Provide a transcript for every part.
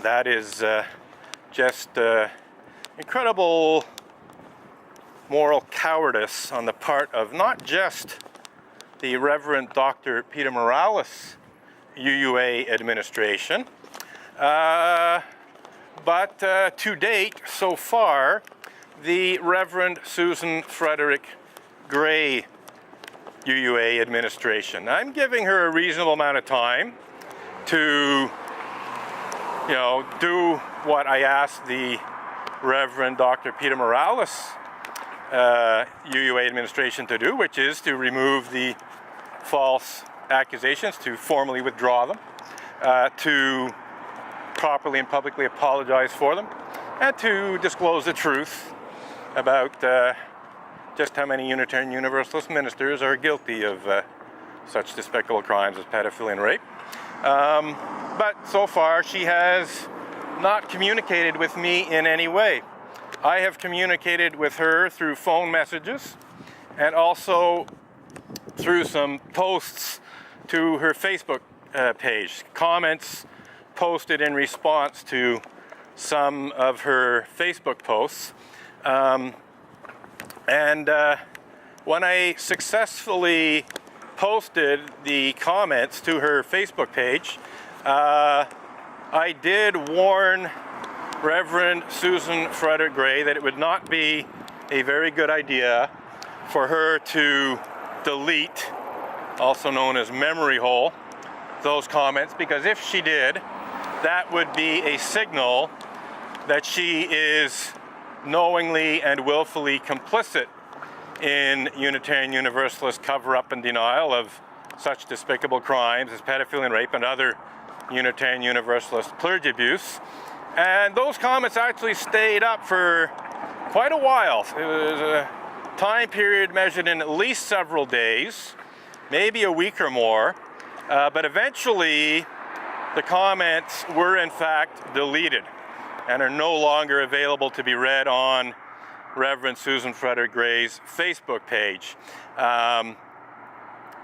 That is just incredible moral cowardice on the part of not just the Reverend Dr. Peter Morales UUA administration, but to date, so far, the Reverend Susan Frederick Gray UUA administration. I'm giving her a reasonable amount of time to, do what I asked the Reverend Dr. Peter Morales UUA administration to do, which is to remove the false accusations, to formally withdraw them, to properly and publicly apologize for them, and to disclose the truth about just how many Unitarian Universalist ministers are guilty of such despicable crimes as pedophilia and rape. But so far, she has not communicated with me in any way. I have communicated with her through phone messages and also through some posts to her Facebook page, comments posted in response to some of her Facebook posts. And when I successfully posted the comments to her Facebook page, I did warn Reverend Susan Frederick Gray that it would not be a very good idea for her to delete, also known as memory hole, those comments, because if she did, that would be a signal that she is knowingly and willfully complicit in Unitarian Universalist cover-up and denial of such despicable crimes as pedophilia and rape and other Unitarian Universalist clergy abuse. And those comments actually stayed up for quite a while. It was a time period measured in at least several days, maybe a week or more. But eventually, the comments were in fact deleted and are no longer available to be read on Reverend Susan Frederick Gray's Facebook page.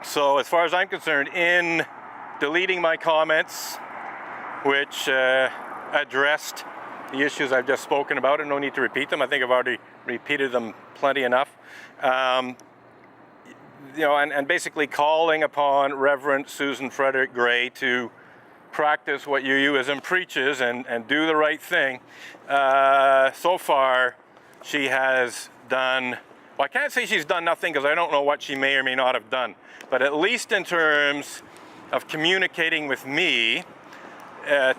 So as far as I'm concerned, in deleting my comments, which addressed the issues I've just spoken about, and no need to repeat them. I think I've already repeated them plenty enough. And basically calling upon Reverend Susan Frederick Gray to practice what UUism preaches and do the right thing. So far, she has done, well, I can't say she's done nothing because I don't know what she may or may not have done, but at least in terms of communicating with me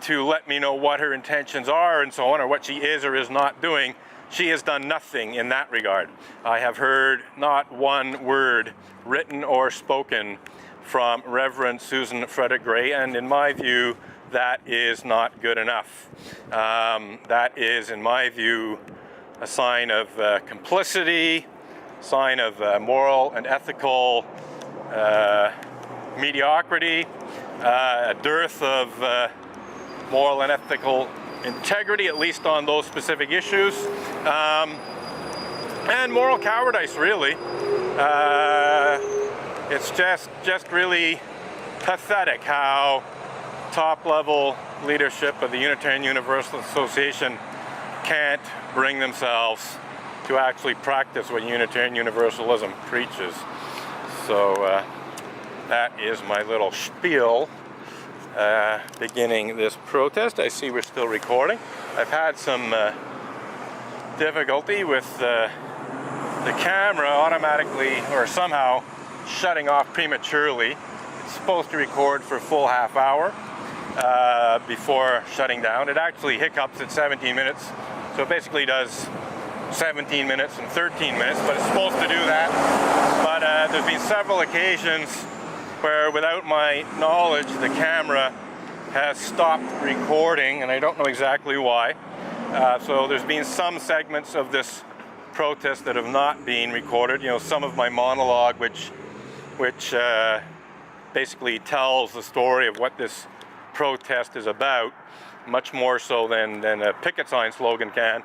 to let me know what her intentions are and so on, or what she is or is not doing, she has done nothing in that regard. I have heard not one word, written or spoken, from Reverend Susan Frederick Gray, and in my view, that is not good enough. That is, in my view, a sign of complicity, sign of moral and ethical mediocrity, a dearth of moral and ethical integrity, at least on those specific issues, and moral cowardice, really. It's just really pathetic how top-level leadership of the Unitarian Universalist Association can't bring themselves to actually practice what Unitarian Universalism preaches. So that is my little spiel beginning this protest. I see we're still recording. I've had some difficulty with the camera automatically or somehow shutting off prematurely. It's supposed to record for a full half hour before shutting down. It actually hiccups at 17 minutes, so it basically does 17 minutes and 13 minutes, but it's supposed to do that. But there's been several occasions where, without my knowledge, the camera has stopped recording, and I don't know exactly why. So there's been some segments of this protest that have not been recorded. Some of my monologue, which basically tells the story of what this protest is about, much more so than a picket sign slogan can.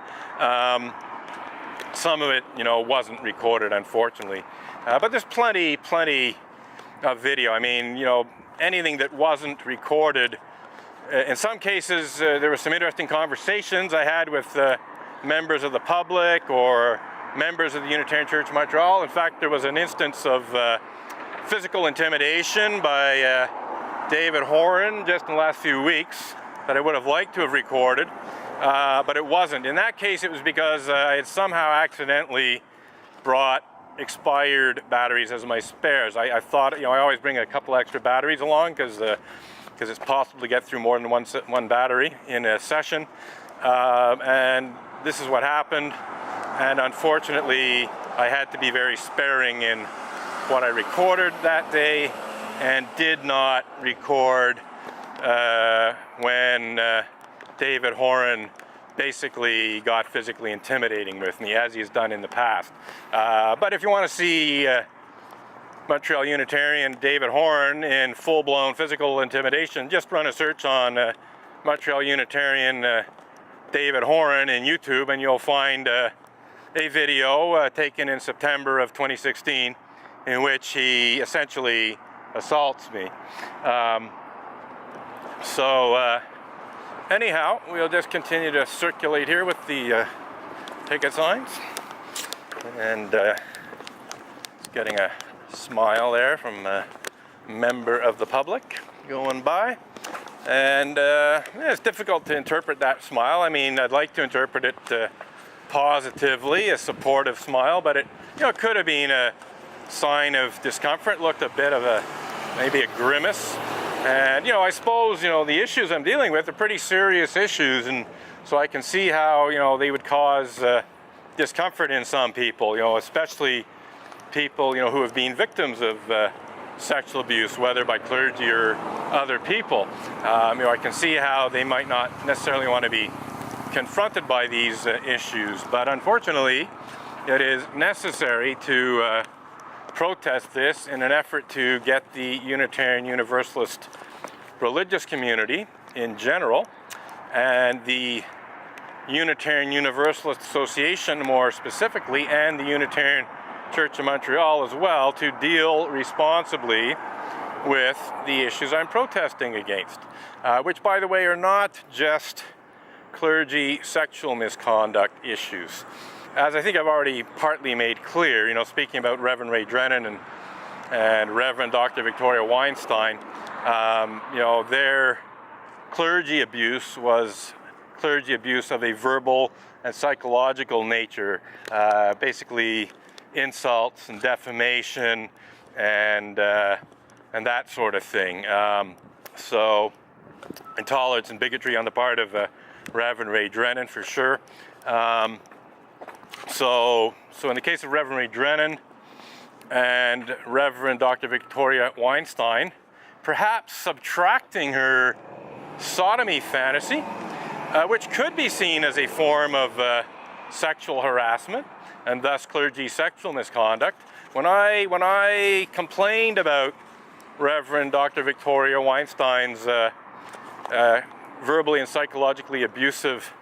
Some of it, wasn't recorded, unfortunately. But there's plenty of video. I mean, anything that wasn't recorded In some cases, there were some interesting conversations I had with members of the public or members of the Unitarian Church of Montreal. In fact, there was an instance of physical intimidation by David Horan just in the last few weeks that I would have liked to have recorded, but it wasn't. In that case, it was because I had somehow accidentally brought expired batteries as my spares. I thought, I always bring a couple extra batteries along because it's possible to get through more than one battery in a session, and this is what happened. And unfortunately, I had to be very sparing in what I recorded that day, and did not record when David Horan basically got physically intimidating with me, as he's done in the past. But if you want to see Montreal Unitarian David Horan in full-blown physical intimidation, just run a search on Montreal Unitarian David Horan in YouTube, and you'll find a video taken in September of 2016 in which he essentially assaults me. Anyhow, we'll just continue to circulate here with the ticket signs, and getting a smile there from a member of the public going by. And it's difficult to interpret that smile. I mean, I'd like to interpret it positively, a supportive smile, but it could have been a sign of discomfort, looked a bit of maybe a grimace. And I suppose the issues I'm dealing with are pretty serious issues, and so I can see how they would cause discomfort in some people, especially people who have been victims of sexual abuse, whether by clergy or other people. I can see how they might not necessarily want to be confronted by these issues, but unfortunately it is necessary to protest this in an effort to get the Unitarian Universalist religious community in general, and the Unitarian Universalist Association more specifically, and the Unitarian Church of Montreal as well, to deal responsibly with the issues I'm protesting against, which, by the way, are not just clergy sexual misconduct issues. As I think I've already partly made clear, speaking about Reverend Ray Drennan and Reverend Dr. Victoria Weinstein, their clergy abuse was clergy abuse of a verbal and psychological nature, basically insults and defamation and that sort of thing. So intolerance and bigotry on the part of Reverend Ray Drennan, for sure. So in the case of Reverend Ray Drennan and Reverend Dr. Victoria Weinstein, perhaps subtracting her sodomy fantasy, which could be seen as a form of sexual harassment and thus clergy sexual misconduct. When I complained about Reverend Dr. Victoria Weinstein's verbally and psychologically abusive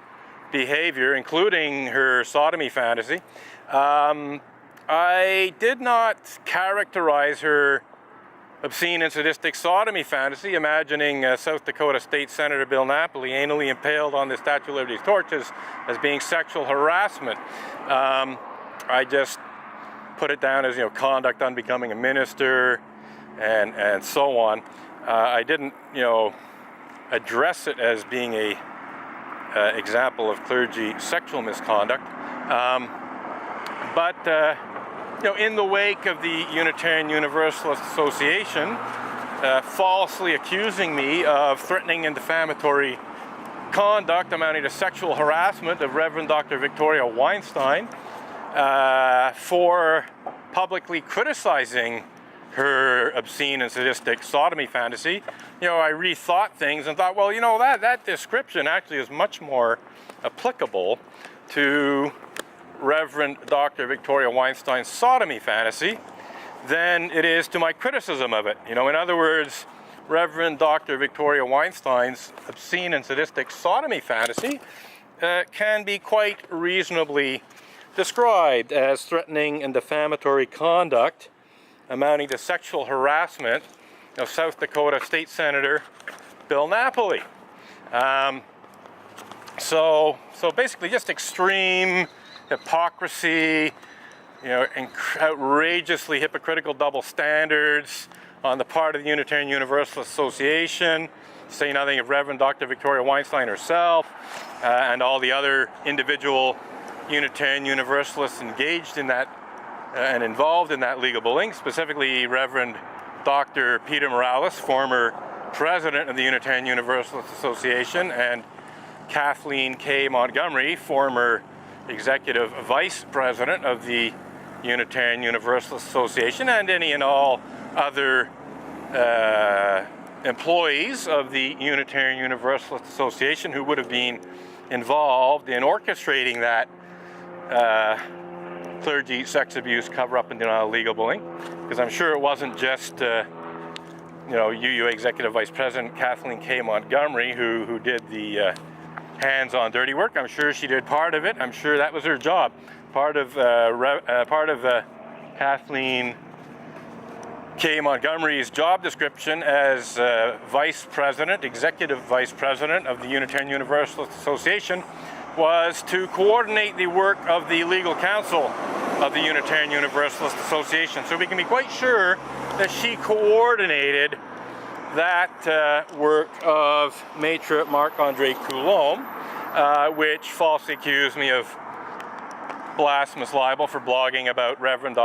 behavior, including her sodomy fantasy, I did not characterize her obscene and sadistic sodomy fantasy, imagining South Dakota State Senator Bill Napoli anally impaled on the Statue of Liberty's torches as being sexual harassment. I just put it down as conduct unbecoming a minister and so on. I didn't address it as being a example of clergy sexual misconduct, but in the wake of the Unitarian Universalist Association falsely accusing me of threatening and defamatory conduct amounting to sexual harassment of Reverend Dr. Victoria Weinstein, for publicly criticizing her obscene and sadistic sodomy fantasy, I rethought things and thought, well, that description actually is much more applicable to Reverend Dr. Victoria Weinstein's sodomy fantasy than it is to my criticism of it. In other words, Reverend Dr. Victoria Weinstein's obscene and sadistic sodomy fantasy can be quite reasonably described as threatening and defamatory conduct amounting to sexual harassment of South Dakota State Senator Bill Napoli. So basically just extreme hypocrisy, you know, outrageously hypocritical double standards on the part of the Unitarian Universalist Association, to say nothing of Reverend Dr. Victoria Weinstein herself, and all the other individual Unitarian Universalists engaged in that and involved in that legal bullying, specifically Reverend Dr. Peter Morales, former president of the Unitarian Universalist Association, and Kathleen K. Montgomery, former executive vice president of the Unitarian Universalist Association, and any and all other employees of the Unitarian Universalist Association who would have been involved in orchestrating that clergy sex abuse cover-up and denial of legal bullying. Because I'm sure it wasn't just you know, UUA Executive Vice President Kathleen K. Montgomery who did the hands-on dirty work. I'm sure she did part of it. I'm sure that was her job. Part of Kathleen K. Montgomery's job description as Vice President, Executive Vice President of the Unitarian Universalist Association was to coordinate the work of the legal counsel of the Unitarian Universalist Association. So we can be quite sure that she coordinated that work of Maître Marc-André Coulombe, which falsely accused me of blasphemous libel for blogging about Reverend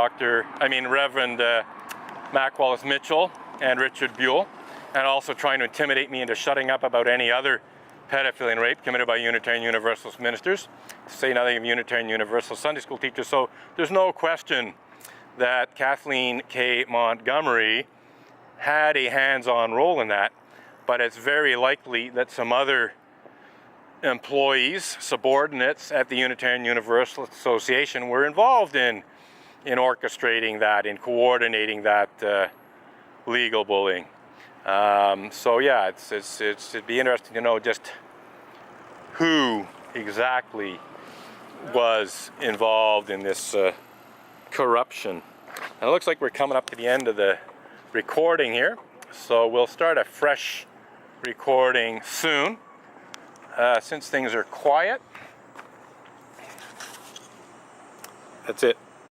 Mac Wallace Mitchell and Richard Buell, and also trying to intimidate me into shutting up about any other pedophilia and rape committed by Unitarian Universalist ministers, to say nothing of Unitarian Universalist Sunday school teachers. So there's no question that Kathleen K. Montgomery had a hands-on role in that, but it's very likely that some other employees, subordinates at the Unitarian Universalist Association were involved in orchestrating that, in coordinating that legal bullying. So yeah, it'd be interesting to know just who exactly was involved in this corruption. And it looks like we're coming up to the end of the recording here, so we'll start a fresh recording soon, since things are quiet. That's it.